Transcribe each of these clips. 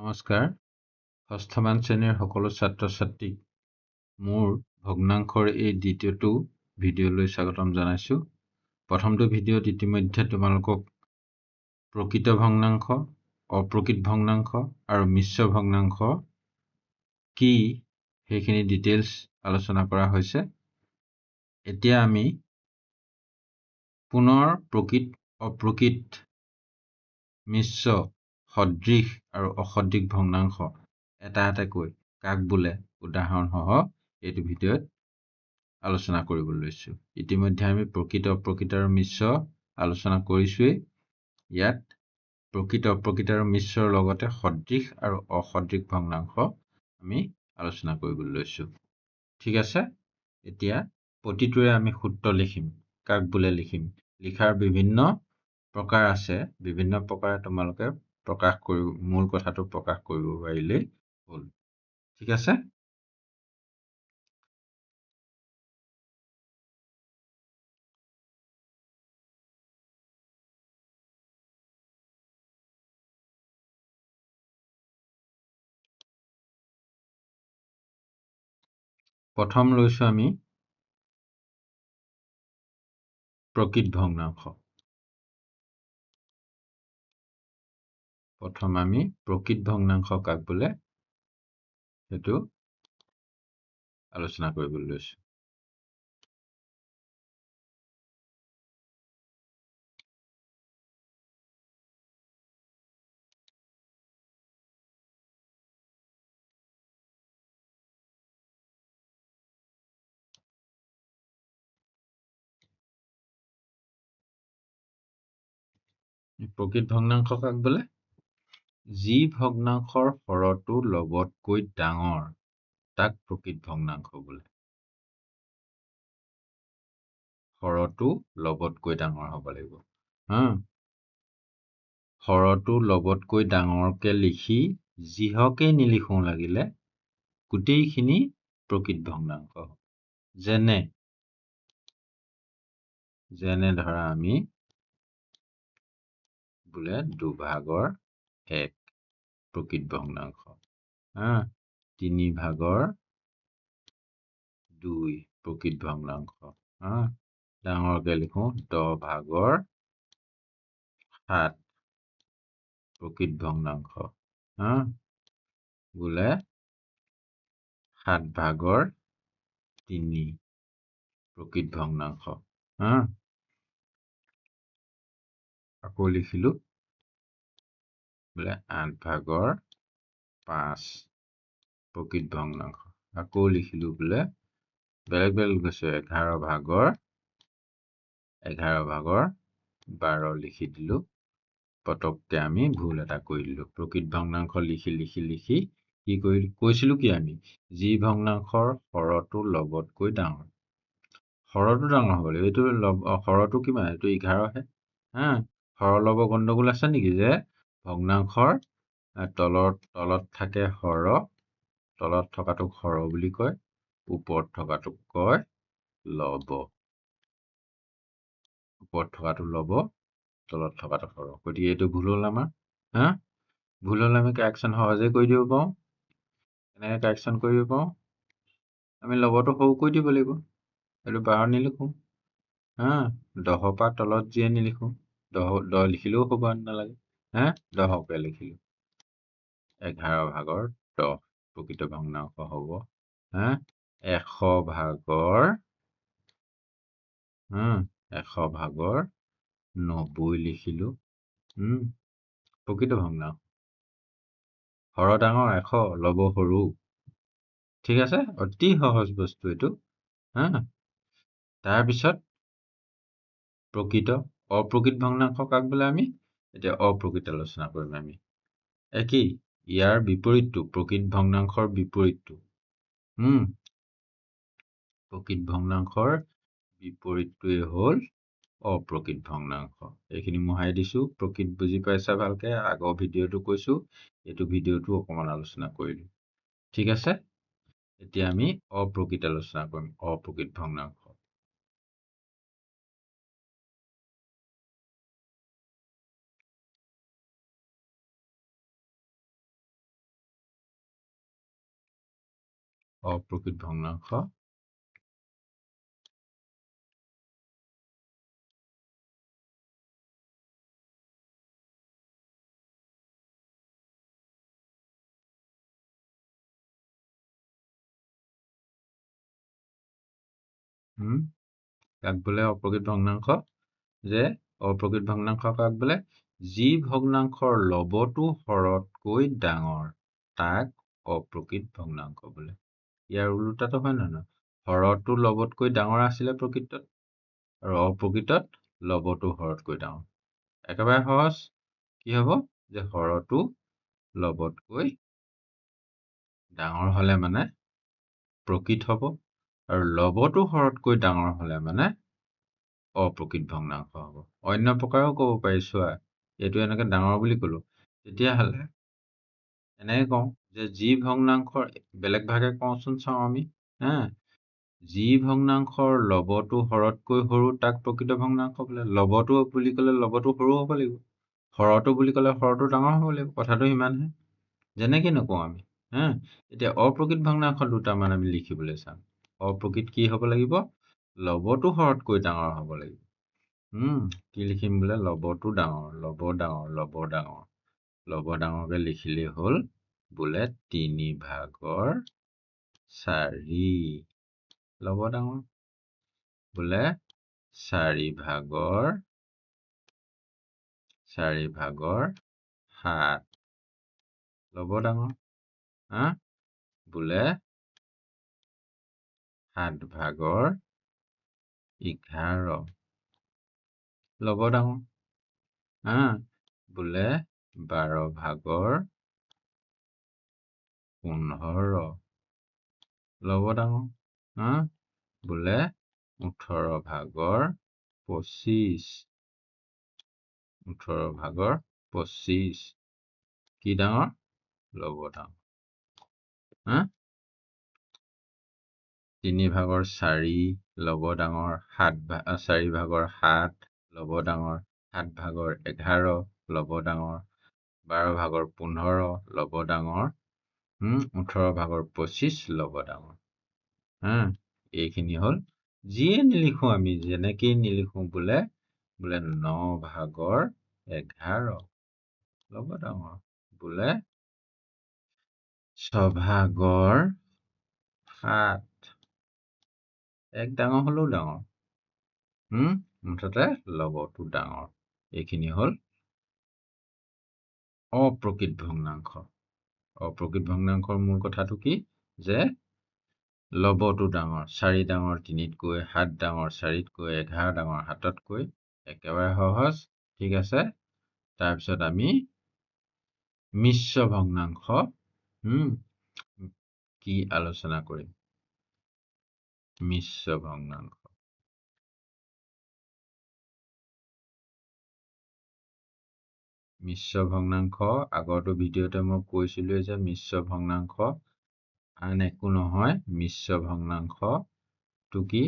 নমস্কাৰ। ষষ্ঠমান শ্ৰেণীৰ সকলো ছাত্ৰ-ছাত্ৰীক মোৰ ভগ্নাংশৰ এই দ্বিতীয়টো ভিডিঅ'লৈ স্বাগতম জনাইছোঁ। প্ৰথমটো ভিডিঅ'ত ইতিমধ্যে তোমালোকক প্ৰকৃত ভগ্নাংশ, অপ্ৰকৃত ভগ্নাংশ আৰু মিশ্ৰ ভগ্নাংশ কি সেইখিনি ডিটেইলছ আলোচনা কৰা হৈছে। এতিয়া আমি পুনৰ প্ৰকৃত, অপ্ৰকৃত, মিশ্ৰ, সদৃশ আৰু অসদৃশ ভগ্নাংশ এটা এটাকৈ কাক বোলে উদাহৰণসহ এইটো ভিডিঅ'ত আলোচনা কৰিবলৈ লৈছোঁ। ইতিমধ্যে আমি প্ৰকৃত, অপ্ৰকৃত আৰু মিশ্ৰ আলোচনা কৰিছোৱেই। ইয়াত প্ৰকৃত, অপ্ৰকৃত আৰু মিশ্ৰৰ লগতে সদৃশ আৰু অসদৃশ ভগ্নাংশ আমি আলোচনা কৰিবলৈ লৈছোঁ। ঠিক আছে, এতিয়া প্ৰতিটোৰে আমি সূত্ৰ লিখিম, কাক বোলে লিখিম। লিখাৰ বিভিন্ন প্ৰকাৰ আছে, বিভিন্ন প্ৰকাৰে তোমালোকে মূল কথাটো প্ৰকাশ কৰিব পাৰিলেই হ'ল। ঠিক আছে, প্ৰথম লৈছোঁ আমি প্ৰকৃত ভগ্নাংশ। প্ৰথম আমি প্ৰকৃত ভগ্নাংশ কাক বোলে সেইটো আলোচনা কৰিবলৈ লৈছোঁ। প্ৰকৃত ভগ্নাংশ কাক বোলে? যি ভগ্নাংশৰ হৰটো লবতকৈ ডাঙৰ তাক প্ৰকৃত ভগ্নাংশ বোলে। হৰটো লবতকৈ ডাঙৰ হ'ব লাগিব। হৰটো লবতকৈ ডাঙৰকে লিখি যিহকে নিলিখোঁ লাগিলে গোটেইখিনি প্ৰকৃত ভগ্নাংশ। যেনে ধৰা আমি বোলে 2/1 প্ৰকৃত ভগ্নাংশ, 3/2 প্ৰকৃত ভগ্নাংশ, ডাঙৰকে লিখোঁ 10/7 প্ৰকৃত ভগ্নাংশ, বোলে 7/3 প্ৰকৃত ভগ্নাংশ। আকৌ লিখিলোঁ বোলে 8/5 প্ৰকৃত ভগ্নাংশ। আকৌ লিখিলোঁ বোলে বেলেগ গৈছে 11/12 লিখি দিলোঁ। পটককে আমি ভুল এটা কৰি দিলোঁ। প্ৰকৃত ভগ্নাংশ লিখি কি কৈছিলোঁ কি আমি? যি ভগ্নাংশৰ হৰটো লবতকৈ ডাঙৰ। হৰটো ডাঙৰ হ'ব লাগিব। এইটো হৰটো কিমান? এইটো 11হে। হৰ লব গণ্ডগোল আছে নেকি? যে ভগ্নাংশৰ তলত থাকে হৰ, তলত থকাটোক হৰ বুলি কয়, ওপৰত থকাটোক কয় লব। ওপৰত থকাটো লব, তলত থকাটো হৰ। গতিকে এইটো ভুল হ'ল আমাৰ। ভুল হ'লে আমি কাৰেকশ্যন সহজে কৰি দিব পাৰোঁ। কেনেকৈ কাৰেকশ্যন কৰিব পাৰোঁ? আমি লবটো সৰু কৰি দিব লাগিব। এইটো 12 নিলিখোঁ। 10 পৰা তলত যিয়ে নিলিখোঁ, 10 লিখিলেও হ'ব, নালাগে। 10কে লিখিলোঁ। 11/10 প্ৰকৃত ভগ্নাংশ হ'ব। 100/90 লিখিলোঁ। প্ৰকৃত ভগ্নাংশ। হৰ ডাঙৰ 100, লব সৰু। ঠিক আছে, অতি সহজ বস্তু এইটো। তাৰপিছত প্ৰকৃত, অপ্ৰকৃত ভগ্নাংশ কাক বোলে আমি? এতিয়া অপ্ৰকৃত আলোচনা কৰিম আমি। একেই, ইয়াৰ বিপৰীতটো, প্ৰকৃত ভগ্নাংশৰ বিপৰীতটো। প্ৰকৃত ভগ্নাংশৰ বিপৰীতটোৱে হ'ল অপ্ৰকৃত ভগ্নাংশ। এইখিনি মোহাৰি দিছোঁ। প্ৰকৃত বুজি পাইছা ভালকে? আগৰ ভিডিঅ'টো কৈছোঁ, এইটো ভিডিঅ'টো অকণমান আলোচনা কৰিলোঁ। ঠিক আছে, এতিয়া আমি অপ্ৰকৃত আলোচনা কৰিম, অপ্ৰকৃত ভগ্নাংশ। অপ্ৰকৃত ভগ্নাংশ কাক বোলে অপ্ৰকৃত ভগ্নাংশ? যে অপ্ৰকৃত ভগ্নাংশ কাক বোলে? যি ভগ্নাংশৰ লবটো হৰতকৈ ডাঙৰ তাক অপ্ৰকৃত ভগ্নাংশ বোলে। ইয়াৰ ওলোটাটো হয় নহয়? হৰটো লবতকৈ ডাঙৰ আছিলে প্ৰকৃতত, আৰু অপ্ৰকৃতত লবটো হৰতকৈ ডাঙৰ। একেবাৰে সহজ। কি হ'ব? যে হৰটো লবতকৈ ডাঙৰ হলে মানে প্ৰকৃত হ'ব, আৰু লবটো হৰতকৈ ডাঙৰ হলে মানে অপ্ৰকৃত ভগ্নাংশ হ'ব। অন্য প্ৰকাৰেও ক'ব পাৰি, চোৱা এইটো এনেকে ডাঙৰ বুলি ক'লো, তেতিয়াহ'লে এনেকে কওঁ যে যি ভগ্নাংশৰ বেলেগ ভাগে কওঁচোন চাওঁ আমি। যি ভগ্নাংশৰ লবটো হৰতকৈ সৰু তাক প্ৰকৃত ভগ্নাংশ বোলে। লবটো বুলি ক'লে লবটো সৰু হ'ব লাগিব, হৰটো বুলি ক'লে হৰটো ডাঙৰ হ'ব লাগিব। কথাটো সিমানহে, যেনেকে নকওঁ আমি। এতিয়া অপ্ৰকৃত ভগ্নাংশ দুটামান আমি লিখিবলৈ চাম। অপ্ৰকৃত কি হ'ব লাগিব? লবটো হৰতকৈ ডাঙৰ হ'ব লাগিব। কি লিখিম বোলে? লবটো ডাঙৰ, লব ডাঙৰ, লব ডাঙৰ। লব ডাঙৰকে লিখিলেই হ'ল বোলে 3/4। লব ডাঙৰ বোলে 4/7। লব ডাঙৰ বোলে 7/11। লব ডাঙৰ বোলে 12/15। লব ডাঙৰ বোলে 18/25। 18/25। কি ডাঙৰ? লব ডাঙৰ। 3/4 লব ডাঙৰ, 4/7 লব ডাঙৰ, 7/11 লব ডাঙৰ, 12/15 লব ডাঙৰ, 18/25 লব ডাঙৰ। এইখিনি হ'ল, যিয়ে নিলিখো আমি, যেনেকেই নিলিখো বোলে 9/11 লব ডাঙৰ, বোলে 6/7 এক ডাঙৰ হলেও ডাঙৰ, মুঠতে লবটো ডাঙৰ। এইখিনি হ'ল অপ্ৰকৃত ভগ্নাংশ। অপ্ৰকৃত ভগ্নাংশৰ মূল কথাটো কি? যে লবটো ডাঙৰ, 4 ডাঙৰ 3তকৈ, 7 ডাঙৰ 4তকৈ, 11 ডাঙৰ 7তকৈ। একেবাৰে সহজ। ঠিক আছে। তাৰপিছত আমি মিশ্ৰ ভগ্নাংশ কি আলোচনা কৰিম? মিশ্ৰ ভগ্নাংশ। মিশ্ৰ ভগ্নাংশ আগৰটো ভিডিঅ'তে মই কৈছিলো যে মিশ্ৰ ভগ্নাংশ আন একো নহয়। মিশ্ৰ ভগ্নাংশটো কি?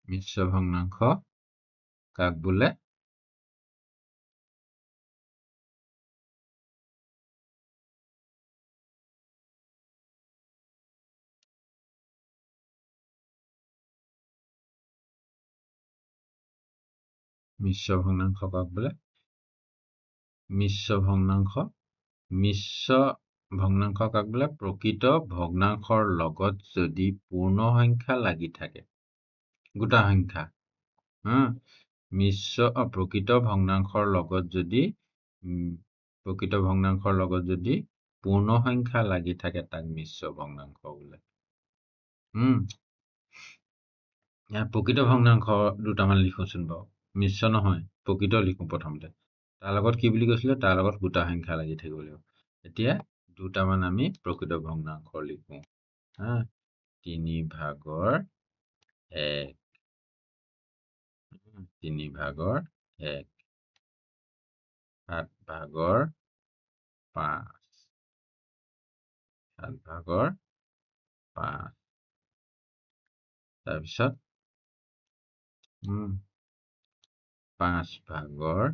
মিশ্ৰ ভগ্নাংশ কাক বোলে? মিশ্ৰ ভগ্নাংশ কাক বোলে? মিশ্ৰ ভগ্নাংশ কাক বোলে? প্ৰকৃত ভগ্নাংশৰ লগত যদি পূৰ্ণ সংখ্যা লাগি থাকে, গোটা সংখ্যা। প্ৰকৃত ভগ্নাংশৰ লগত যদি পূৰ্ণ সংখ্যা লাগি থাকে তাক মিশ্ৰ ভগ্নাংশ বোলে। প্ৰকৃত ভগ্নাংশ দুটামান লিখোচোন বাৰু। মিশ্ৰ নহয়, প্ৰকৃত লিখো প্ৰথমতে। তাৰ লগত কি বুলি কৈছিলে? তাৰ লগত গোটা সংখ্যা লাগি থাকিব লাগিব। এতিয়া দুটামান আমি প্ৰকৃত ভগ্নাংশ লিখো। 3/1। 3/1 7/5 7/5 তাৰপিছত 5/3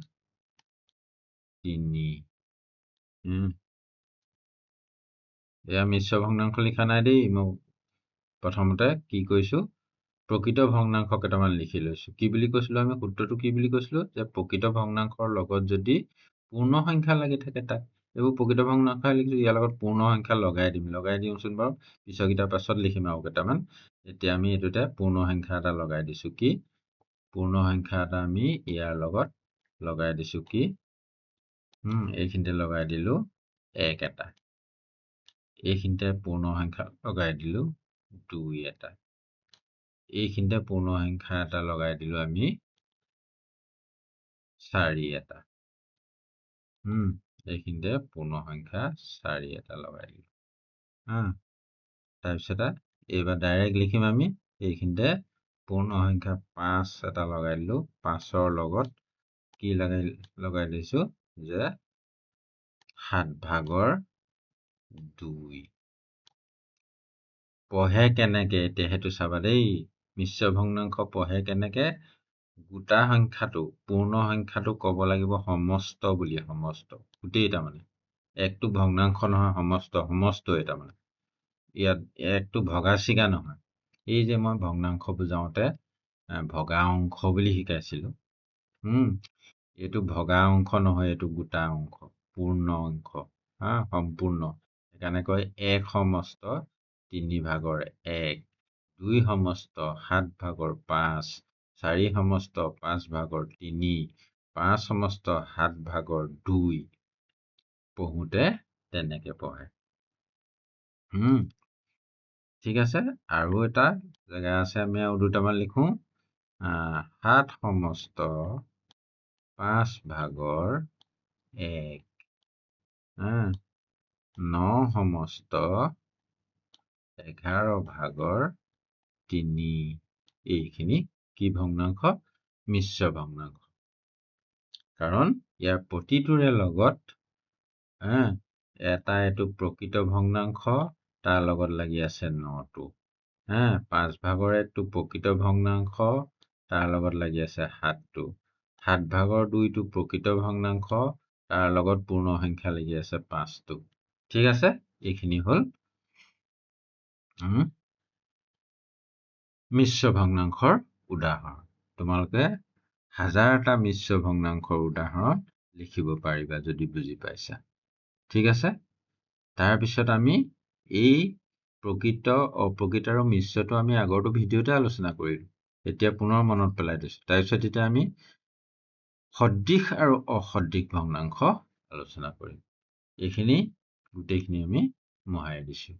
এয়া মিশ্ৰ ভগ্নাংশ লিখা নাই দেই। মই প্ৰথমতে কি কৈছো, প্ৰকৃত ভগ্নাংশ কেইটামান লিখি লৈছো। কি বুলি কৈছিলো আমি, সূত্ৰটো কি বুলি কৈছিলো, যে প্ৰকৃত ভগ্নাংশৰ লগত যদি পূৰ্ণ সংখ্যা লাগি থাকে তাক এইবোৰ প্ৰকৃত ভগ্নাংশ লিখিছো। ইয়াৰ লগত পূৰ্ণ সংখ্যা লগাই দিওঁচোন বাৰু, পিছৰকেইটাৰ পাছত লিখিম আৰু কেইটামান। এতিয়া আমি এইটোতে পূৰ্ণ সংখ্যা এটা লগাই দিছো। কি পূৰ্ণ সংখ্যা এটা আমি ইয়াৰ লগত লগাই দিছো। কি এইখিনিতে লগাই দিলো 1 এটা, এইখিনিতে পূৰ্ণ সংখ্যা লগাই দিলো 2 এটা, এইখিনিতে পূৰ্ণ সংখ্যা এটা লগাই দিলো আমি 4 এটা, এইখিনিতে পূৰ্ণ সংখ্যা 4 এটা লগাই দিলো। তাৰপিছত এইবাৰ ডাইৰেক্ট লিখিম আমি, এইখিনিতে পূৰ্ণ সংখ্যা 5 এটা লগাই দিলো। 5ৰ লগত কি লগাই দিছো, যে 7/2 পঢ়ে কেনেকে, এতিয়া সেইটো চাবা দেই। মিশ্ৰ ভগ্নাংশ পঢ়ে কেনেকে, গোটা সংখ্যাটো পূৰ্ণ সংখ্যাটো ক'ব লাগিব সমস্ত বুলি, সমস্ত গোটেই। তাৰমানে একটো ভগ্নাংশ নহয়, সমস্ত এটা মানে ইয়াত একটো ভগা চিগা নহয়। এই যে মই ভগ্নাংশ বুজাওতে ভগা অংশ বুলি শিকাইছিলো, এইটো ভগা অংশ নহয়, এইটো গোটা অংশ, পূৰ্ণ অংশ, সম্পূৰ্ণ। সেইকাৰণে কয় 1 সমস্ত 3/1, 2 সমস্ত 7/5, 4 সমস্ত 5/3, 5 সমস্ত 7/2। পঢ়োতে তেনেকে পঢ়ে। ঠিক আছে। আৰু এটা জেগা আছে, আমি আৰু দুটামান লিখো। 7 সমস্ত 5/1, 9 সমস্ত 11/3। এইখিনি কি ভগ্নাংশ, মিশ্ৰ ভগ্নাংশ। কাৰণ ইয়াৰ প্ৰতিটোৰে লগত এটা এইটো প্ৰকৃত ভগ্নাংশ, তাৰ লগত লাগি আছে 9টো। 5/1টো প্ৰকৃত ভগ্নাংশ, তাৰ লগত লাগি আছে 7টো। 7/2টো প্ৰকৃত ভগ্নাংশ, তাৰ লগত পূৰ্ণ সংখ্যা লাগি আছে 5টো। ঠিক আছে, এইখিনি হল মিশ্ৰ ভগ্নাংশৰ উদাহৰণ। তোমালোকে 1000টা মিশ্ৰ ভগ্নাংশৰ উদাহৰণ লিখিব পাৰিবা যদি বুজি পাইছা। ঠিক আছে। তাৰপিছত আমি এই প্ৰকৃত অপ্ৰকৃত আৰু মিশ্ৰটো আমি আগৰটো ভিডিঅ'তে আলোচনা কৰিলো। এতিয়া পুনৰ মনত পেলাই দিছো। তাৰপিছত এতিয়া আমি সদৃশ আৰু অসদৃশ ভগ্নাংশ আলোচনা কৰিম। এইখিনি গোটেইখিনি আমি মোহাৰি দিছো।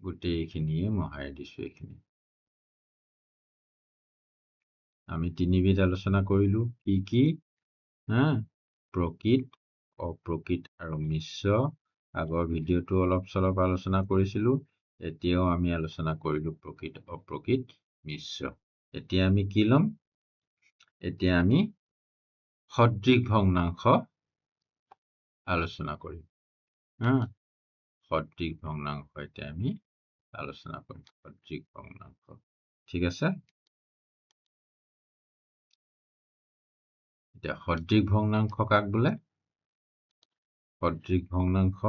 গোটেইখিনিয়ে মোহাৰি দিছো। এইখিনি আমি 3বিধ আলোচনা কৰিলো। কি প্ৰকৃত, অপ্ৰকৃত আৰু মিশ্ৰ। আগৰ ভিডিঅ'টো অলপ চলপ আলোচনা কৰিছিলো। এতিয়াও আমি আলোচনা কৰিলো প্ৰকৃত, অপ্ৰকৃত, মিশ্ৰ। এতিয়া আমি কি ল'ম, এতিয়া আমি সদৃশ ভগ্নাংশ আলোচনা কৰিম। সদৃশ ভগ্নাংশ এতিয়া আমি আলোচনা কৰিম। সদৃশ ভগ্নাংশ। ঠিক আছে। এতিয়া সদৃশ ভগ্নাংশ কাক বোলে? সদৃশ ভগ্নাংশ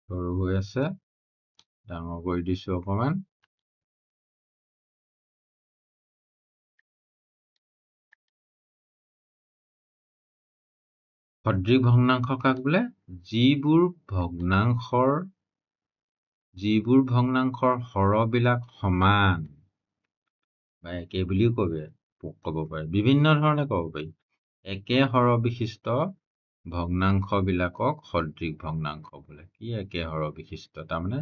সৰু হৈ আছে, ডাঙৰ কৰি দিছো অকমান। সদৃশ ভগ্নাংশ কাক বোলে? যিবোৰ ভগ্নাংশৰ হৰবিলাক সমান বা একে বুলিও ক'ব পাৰি, বিভিন্ন ধৰণে ক'ব পাৰি। একে হৰ বিশিষ্ট ভগ্নাংশ বিলাকক সদৃশ ভগ্নাংশ বোলে। কি একে হৰ বিশিষ্ট? তাৰমানে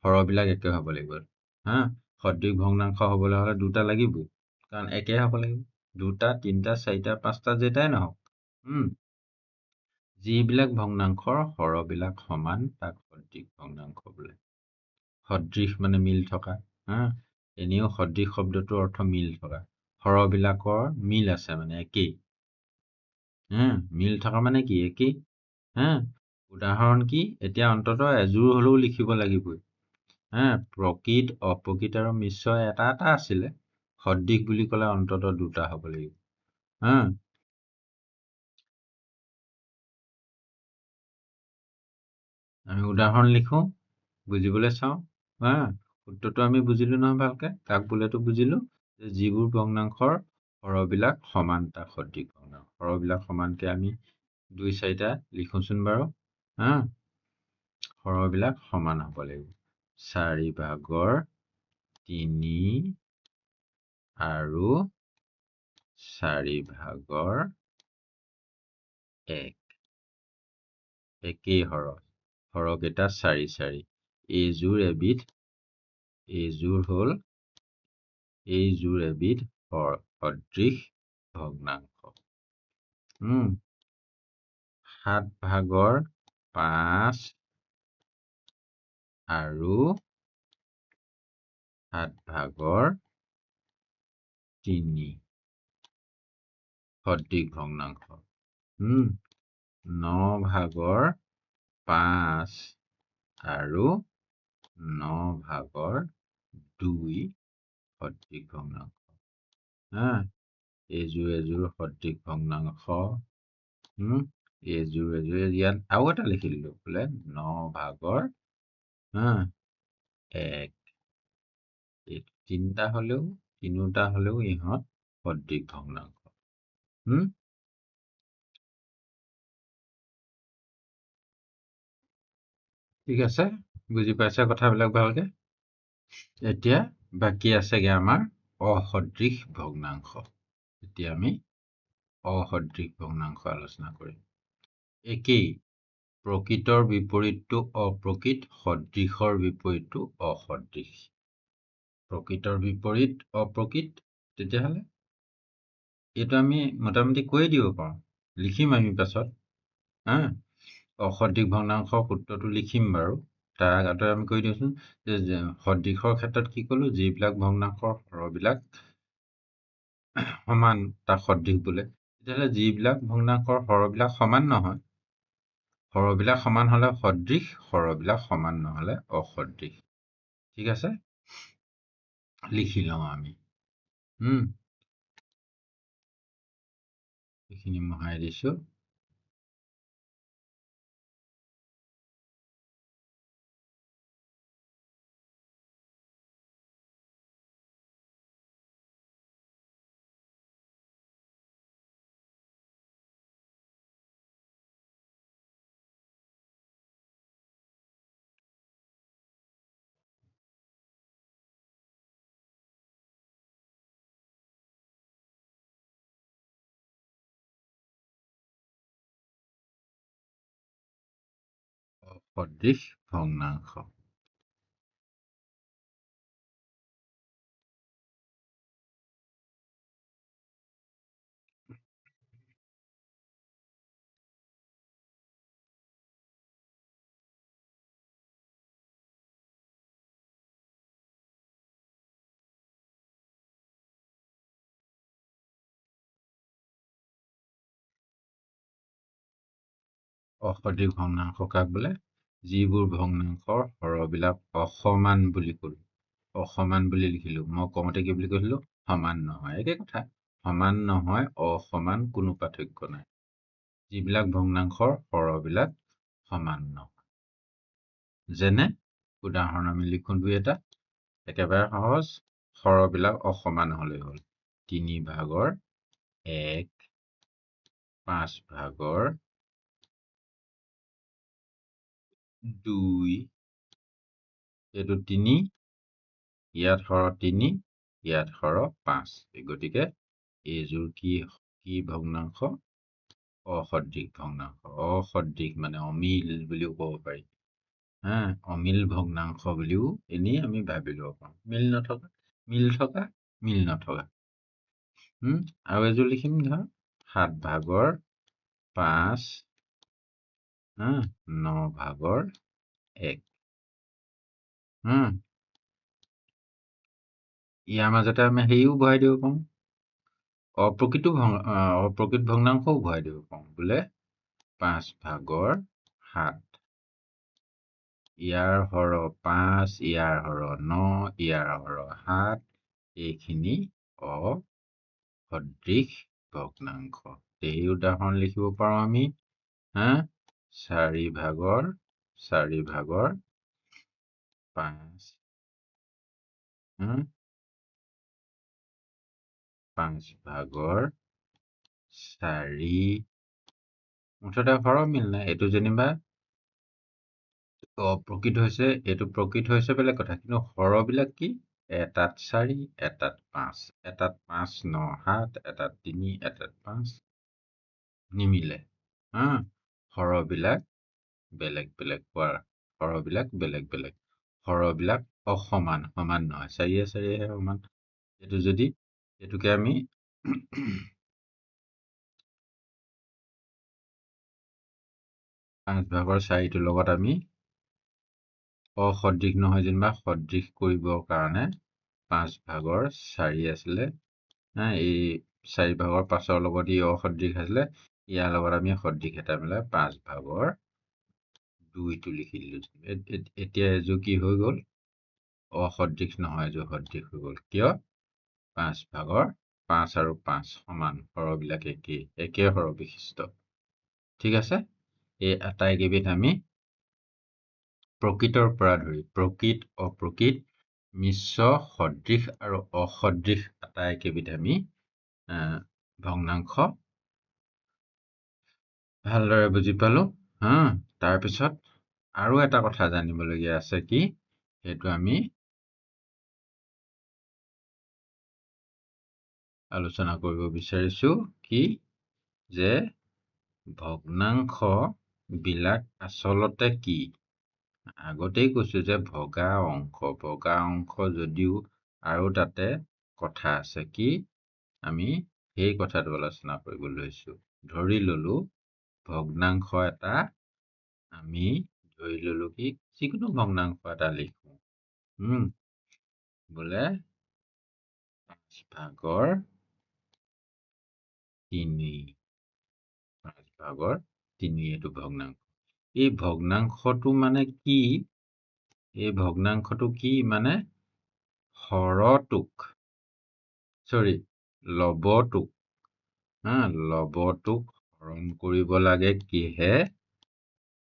হৰবিলাক একে হ'ব লাগিব। সদৃশ ভগ্নাংশ হবলৈ হলে দুটা লাগিবই, কাৰণ একে হ'ব লাগিব। 2টা, 3টা, 4টা, 5টা যেটাই নহওক, যিবিলাক ভগ্নাংশৰ হৰবিলাক সমান তাক সদৃশ ভগ্নাংশ বোলে। সদৃশ মানে মিল থকা। এনেও সদৃশ শব্দটোৰ অৰ্থ মিল থকা। হৰবিলাকৰ মিল আছে মানে একেই। মিল থকা মানে কি একেই। উদাহৰণ কি এতিয়া অন্ততঃ এযোৰ হলেও লিখিব লাগিবই। প্ৰকৃত অপ্ৰকৃত আৰু মিশ্ৰ এটা এটা আছিলে। সদৃশ বুলি ক'লে অন্ততঃ দুটা হ'ব লাগিব। আমি উদাহৰণ লিখো, বুজিবলৈ চাওঁ। সূত্ৰটো আমি বুজিলো নহয় ভালকে। কাক বোলেতো বুজিলো যে যিবোৰ ভগ্নাংশৰ হৰবিলাক সমান তাক সদৃশ ভগ্নাংশ। হৰবিলাক সমানকে আমি 2-4টা লিখোচোন বাৰু। হৰবিলাক সমান হ'ব লাগিব। 4/3 আৰু 4/1 একেই হৰকেইটা 4-4। এইযোৰ এবিধ সদৃশ ভগ্নাংশ। 7/5 আৰু 7/3 সদৃশ ভগ্নাংশ। 9/5 আৰু 9/2 সদৃশ ভগ্নাংশ। এযোৰ সদৃশ ভগ্নাংশ। এযোৰ ইয়াত আৰু এটা লিখি দিলো বোলে 9/1। তিনিটা হলেও ইহঁত সদৃশ ভগ্নাংশ। ঠিক আছে, বুজি পাইছা কথাবিলাক ভালকে। এতিয়া বাকী আছেগে আমাৰ অসদৃশ ভগ্নাংশ। এতিয়া আমি অসদৃশ ভগ্নাংশ আলোচনা কৰিম। একেই, প্ৰকৃতৰ বিপৰীতটো অপ্ৰকৃত, সদৃশৰ বিপৰীতটো অসদৃশ। প্ৰকৃতৰ বিপৰীত অপ্ৰকৃত, তেতিয়াহ'লে এইটো আমি মোটামুটি কৈয়ে দিব পাৰোঁ, লিখিম আমি পাছত। অসদৃশ ভগ্নাংশৰ সূত্ৰটো লিখিম বাৰু। তাৰ আগতে আমি কৈ দিওঁচোন যে সদৃশৰ ক্ষেত্ৰত কি ক'লো, যিবিলাক ভগ্নাংশৰ হৰবিলাক সমান তাক সদৃশ বোলে। তেতিয়াহ'লে যিবিলাক ভগ্নাংশৰ হৰবিলাক সমান নহয়, হৰবিলাক সমান হলে সদৃশ, হৰবিলাক সমান নহলে অসদৃশ। ঠিক আছে, লিখি লওঁ আমি। এইখিনি মোহাৰি দিছো। অসদৃশ ভগ্নাংশ। অসদৃশ ভগ্নাংশ কাক বোলে? যিবোৰ ভগ্নাংশৰ হৰবিলাক অসমান বুলি ক'লো, অসমান বুলি লিখিলো। মই কওঁতে কি বুলি কৈছিলো? সমান নহয়। একে কথা, সমান নহয়, অসমান, কোনো পাৰ্থক্য নাই। যিবিলাক ভগ্নাংশৰ হৰবিলাক সমান নহয়। যেনে উদাহৰণ আমি লিখো 2-এটা। একেবাৰে সহজ, হৰবিলাক অসমান হলেই হ'ল। 3/1, 5/2, এইটো 3, ইয়াত হৰ 3, ইয়াত হৰ 5। গতিকে এইযোৰ কি ভগ্নাংশ? অসদৃশ ভগ্নাংশ। অসদৃশ মানে অমিল বুলিও ক'ব পাৰি। অমিল ভগ্নাংশ বুলিও এনেই আমি ভাবি ল'ব পাৰোঁ। মিল থকা। আৰু এযোৰ লিখিম ধৰ 7/5, 9/1। ইয়াৰ মাজতে আমি হেৰিও ভৰাই দিব পাৰোঁ, অপ্ৰকৃত ভগ্নাংশও ভৰাই দিব পাৰোঁ, বোলে 5/7, ইয়াৰ হৰ 5, ইয়াৰ হৰ 9, ইয়াৰ হৰ 7, এইখিনি অসদৃশ ভগ্নাংশ। এই উদাহৰণ লিখিব পাৰোঁ আমি 4/4 5, 5/4, মুঠতে হৰ মিল নাই। এইটো যেনিবা অপ্ৰকৃত হৈছে, এইটো প্ৰকৃত হৈছে বেলেগ কথা, কিন্তু হৰবিলাক কি? এটাত 4, এটাত 5, এটাত 5, 9, 7, এটাত 3, এটাত 5, নিমিলে। হৰবিলাক বেলেগ বেলেগ হৰবিলাক অসমান, সমান নহয়, 4 4হে সমান। এইটোকে আমি 5/4টোৰ লগত আমি অসদৃশ নহয় যেনিবা সদৃশ কৰিবৰ কাৰণে 5/4 আছিলে, এই 4/5ৰ লগত ই অসদৃশ আছিলে, ইয়াৰ লগত আমি সদৃশ এটা মিলাই 5/2টো লিখি দিলো। এতিয়া এযোৰ কি হৈ গ'ল? অসদৃশ নহয়, এযোৰ সদৃশ হৈ গ'ল। কিয়? 5/5 আৰু 5 সমান, হৰবিলাক একে হৰ বিশিষ্ট। ঠিক আছে, এই আটাইকেইবিধ আমি প্ৰকৃতৰ পৰা ধৰি প্ৰকৃত, অপ্ৰকৃত, মিশ্ৰ, সদৃশ আৰু অসদৃশ আটাইকেইবিধ আমি ভগ্নাংশ ভালদৰে বুজি পালো। তাৰপিছত আৰু এটা কথা জানিবলগীয়া আছে, কি সেইটো আমি আলোচনা কৰিব বিচাৰিছো, কি যে ভগ্নাংশ বিলাক আচলতে কি? আগতেই কৈছো যে ভগা অংশ যদিও আৰু তাতে কথা আছে, কি আমি সেই কথাটো আলোচনা কৰিব লৈছো। ধৰি ললো ভগ্নাংশ এটা, আমি ধৰি ললো কি যিকোনো ভগ্নাংশ এটা লিখো, বোলে 5/3 এইটো ভগ্নাংশ। এই ভগ্নাংশটো মানে কি? এই ভগ্নাংশটো কি মানে লবটোক হৰণ কৰিব লাগে কিহে?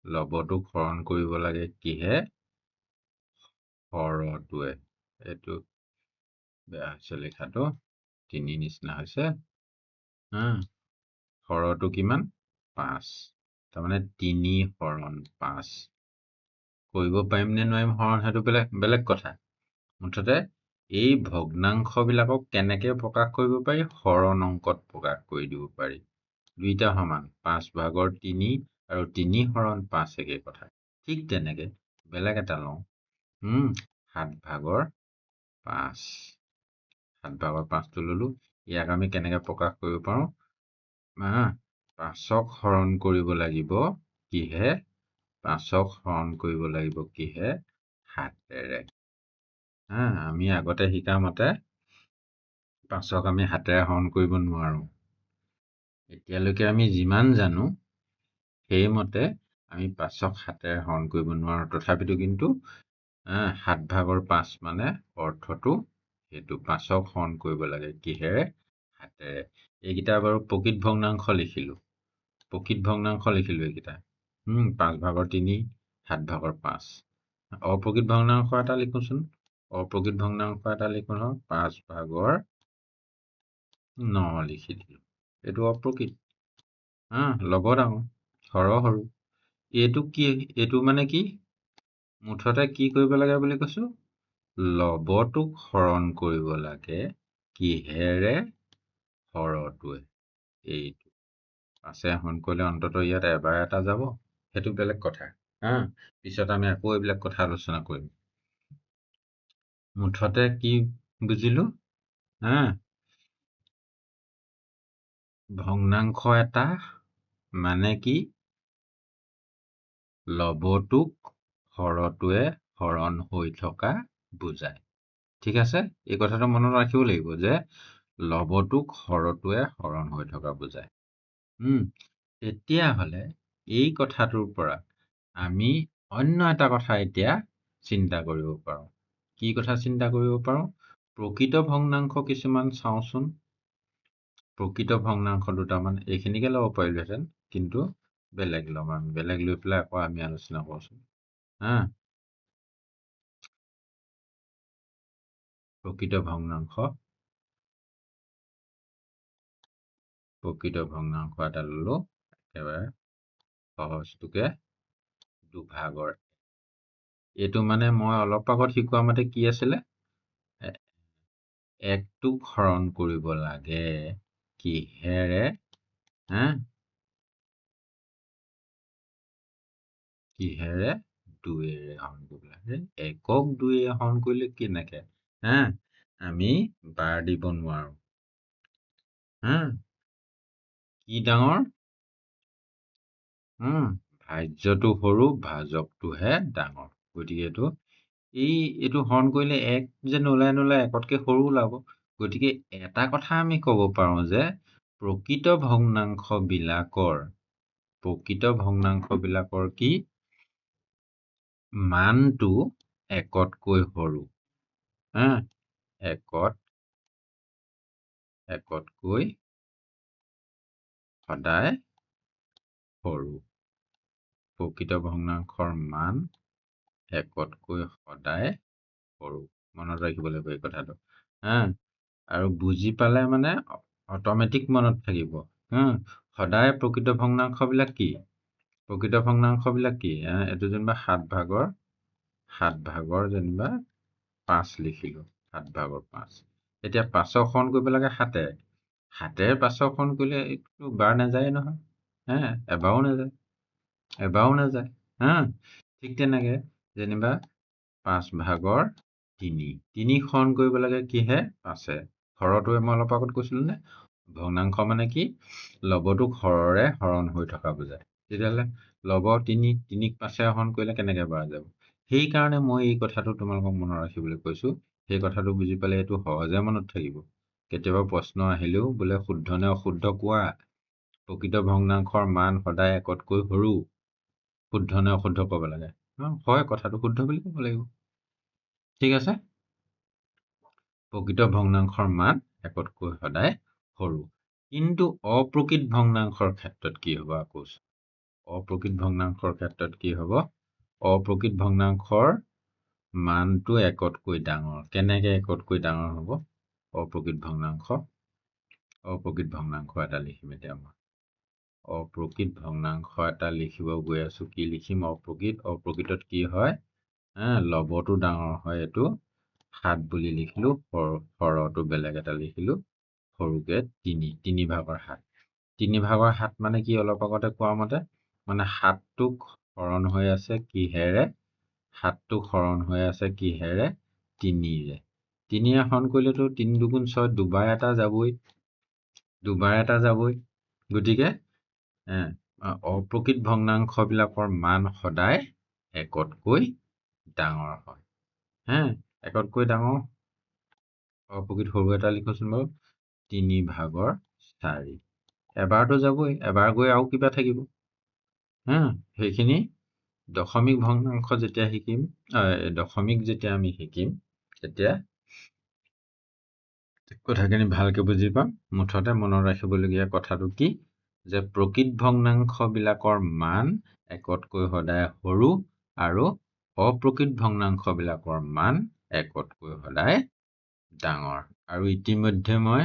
লবটোক হৰণ কৰিব লাগে কিহে? হৰটোৱে। এইটো বেয়া হৈছে লেখাটো, 3 নিচিনা হৈছে। হৰটো কিমান? 5, তাৰমানে 3 হৰণ 5 কৰিব পাৰিম নে নোৱাৰিম হৰণ, সেইটো বেলেগ কথা। মুঠতে এই ভগ্নাংশ বিলাকক কেনেকে প্ৰকাশ কৰিব পাৰি? হৰণ অংকত প্ৰকাশ কৰি দিব পাৰি। দুইটা সমান, 5/3 আৰু 3 হৰণ 5 একে কথা। ঠিক তেনেকে বেলেগ এটা লওঁ, 7/5, 7/5টো ললো। ইয়াক আমি কেনেকে প্ৰকাশ কৰিব পাৰো? 5ক হৰণ কৰিব লাগিব কিহে? 5ক হৰণ কৰিব লাগিব কিহে? 7ৰে। আমি আগতে শিকা মতে 5ক আমি 7ৰে হৰণ কৰিব নোৱাৰো। এতিয়ালৈকে আমি যিমান জানো সেইমতে আমি 5ক 7ৰে হৰণ কৰিব নোৱাৰো। তথাপিতো কিন্তু 7/5 মানে অৰ্থটো সেইটো, 5ক হৰণ কৰিব লাগে কিহেৰে? 7ৰে। এইকেইটা বাৰু প্ৰকৃত ভগ্নাংশ লিখিলো, এইকেইটা 5/3, 7/5। অপ্ৰকৃত ভগ্নাংশ এটা লিখোচোন, 5/9 লিখি দিলো। এইটো অপ্ৰকৃত, লব ডাঙৰ, হৰ সৰু। এইটো কি? এইটো মানে কি? মুঠতে কি কৰিব লাগে বুলি কৈছো? লবটোক হৰণ কৰিব লাগে কিহেৰে? হৰটোৱে। এইটো 5ৰে হৰণ কৰিলে অন্ততঃ ইয়াত এবাৰ এটা যাব, সেইটো বেলেগ কথা। পিছত আমি আকৌ এইবিলাক কথা আলোচনা কৰিম। মুঠতে কি বুজিলো? ভগ্নাংশ এটা মানে কি? লবটোক হৰটোৱে হৰণ হৈ থকা বুজায়। ঠিক আছে, এই কথাটো মনত ৰাখিব লাগিব যে লবটোক হৰটোৱে হৰণ হৈ থকা বুজায়। তেতিয়াহ'লে এই কথাটোৰ পৰা আমি অন্য এটা কথা এতিয়া চিন্তা কৰিব পাৰোঁ। কি কথা চিন্তা কৰিব পাৰোঁ? প্ৰকৃত ভগ্নাংশ কিছুমান চাওঁচোন। প্ৰকৃত ভগ্নাংশ দুটামান এইখিনিকে ল'ব পাৰিলোহেঁতেন, কিন্তু বেলেগ ল'ম আমি। বেলেগ লৈ পেলাই আকৌ আমি আলোচনা কৰোঁচোন। প্ৰকৃত ভগ্নাংশ এটা ল'লো, একেবাৰে সহজটোকে দুভাগৰ। এইটো মানে মই অলপ আগত শিকোৱা মতে কি আছিলে? একটোক হৰণ কৰিব লাগে কিহেৰে? কিহেৰে? 2ৰে হৰণ কৰিব লাগে। একক 2ৰে হৰণ কৰিলে কেনেকে? আমি বাৰ দিব নোৱাৰো। কি ডাঙৰ? ভাজ্যটো সৰু, ভাজকটোহে ডাঙৰ। গতিকে এইটো হৰণ কৰিলে 1 যে নোলাই একতকে সৰু ওলাব। গতিকে এটা কথা আমি ক'ব পাৰোঁ যে প্ৰকৃত ভগ্নাংশবিলাকৰ কি? মানটো একতকৈ সৰু। একতকৈ সদায় সৰু। প্ৰকৃত ভগ্নাংশৰ মান একতকৈ সদায় সৰু। মনত ৰাখিব লাগিব এই কথাটো। আৰু বুজি পালে মানে অট'মেটিক মনত থাকিব। সদায় প্ৰকৃত ভগ্নাংশবিলাক কি? এইটো যেনিবা 7 ভাগৰ যেনিবা 5 লিখিলো। 7 ভাগৰ 5। এতিয়া 5ক হৰণ কৰিব লাগে 7ৰে। 7ৰে 5ক হৰণ কৰিলে এইটো বাৰ নাযায় নহয়। এবাৰো নাযায়। ঠিক তেনেকে যেনিবা 5 ভাগৰ 3। 3ক হৰণ কৰিব লাগে কিহে? 5ৰে। হৰটোৱে মই অলপ আগত কৈছিলো নে? ভগ্নাংশ মানে কি? লবটোক হৰৰে হৰণ হৈ থকা বুজায়। তেতিয়াহ'লে লব 3, 3ক 5ৰে হৰণ কৰিলে কেনেকে পৰা যাব? সেইকাৰণে মই এই কথাটো তোমালোকক মনত ৰাখিবলৈ কৈছো। সেই কথাটো বুজি পালে এইটো সহজে মনত থাকিব। কেতিয়াবা প্ৰশ্ন আহিলেও বোলে শুদ্ধ নে অশুদ্ধ কোৱা। প্ৰকৃত ভগ্নাংশৰ মান সদায় একতকৈ সৰু। শুদ্ধ নে অশুদ্ধ ক'ব লাগে। হয়, কথাটো শুদ্ধ বুলি ক'ব লাগিব। ঠিক আছে, প্ৰকৃত ভগ্নাংশৰ মান একতকৈ সদায় সৰু। কিন্তু অপ্ৰকৃত ভগ্নাংশৰ ক্ষেত্ৰত কি হ'ব? আকৌ অপ্ৰকৃত ভগ্নাংশৰ ক্ষেত্ৰত কি হ'ব? অপ্ৰকৃত ভগ্নাংশৰ মানটো একতকৈ ডাঙৰ। কেনেকে একতকৈ ডাঙৰ হ'ব? অপ্ৰকৃত ভগ্নাংশ এটা লিখিম এতিয়া মই। অপ্ৰকৃত ভগ্নাংশ এটা লিখিব গৈ আছো। কি লিখিম? অপ্ৰকৃতত কি হয়? লবটো ডাঙৰ হয়। এইটো 7 বুলি লিখিলো। হৰটো বেলেগ এটা লিখিলো, সৰুকে 3 ভাগৰ 7। 3 ভাগৰ 7 মানে কি? অলপ আগতে কোৱা মতে মানে 7টোক হৰণ হৈ আছে কিহেৰে? 7টোক হৰণ হৈ আছে কিহেৰে? 3ৰে। 3ৰে হৰণ কৰিলেতো 3 2 6, দুবাৰ এটা যাবই। গতিকে অপ্ৰকৃত ভগ্নাংশবিলাকৰ মান সদায় একতকৈ ডাঙৰ হয়। একতকৈ ডাঙৰ। অপ্ৰকৃত সৰু এটা লিখোচোন বাৰু। 3 ভাগৰ 4। এবাৰতো যাবই, এবাৰ গৈ আৰু কিবা থাকিব। সেইখিনি দশমিক ভগ্নাংশ যেতিয়া শিকিম, দশমিক যেতিয়া আমি শিকিম, তেতিয়া কথাখিনি ভালকে বুজি পাম। মুঠতে মনত ৰাখিবলগীয়া কথাটো কি? যে প্ৰকৃত ভগ্নাংশবিলাকৰ মান একতকৈ সদায় সৰু আৰু অপ্ৰকৃত ভগ্নাংশবিলাকৰ মান একতকৈ সদায় ডাঙৰ। আৰু ইতিমধ্যে মই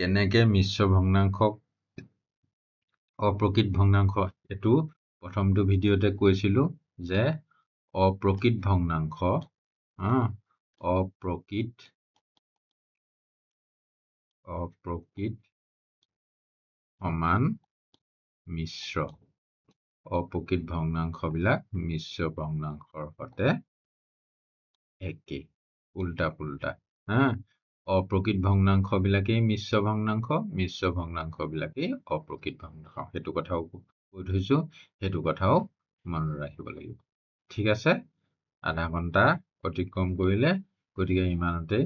কেনেকে মিশ্ৰ ভগ্নাংশক অপ্ৰকৃত ভগ্নাংশ, এইটো প্ৰথমটো ভিডিঅ'তে কৈছিলো যে অপ্ৰকৃত ভগ্নাংশ সমান মিশ্ৰ। অপ্ৰকৃত ভগ্নাংশবিলাক মিশ্ৰ ভগ্নাংশৰ সৈতে একেই, উল্টা পুল্টা। অপ্ৰকৃত ভগ্নাংশবিলাকেই মিশ্ৰ ভগ্নাংশবিলাকেই অপ্ৰকৃত ভগ্নাংশ। সেইটো কথাও কৈ থৈছো, সেইটো কথাও মনত ৰাখিব লাগিব। ঠিক আছে, আধা ঘণ্টা অতিক্ৰম কৰিলে। গতিকে ইমানতে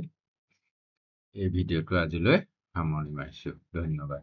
এই ভিডিঅ'টো আজিলৈ সামৰণি মাৰিছোঁ। ধন্যবাদ।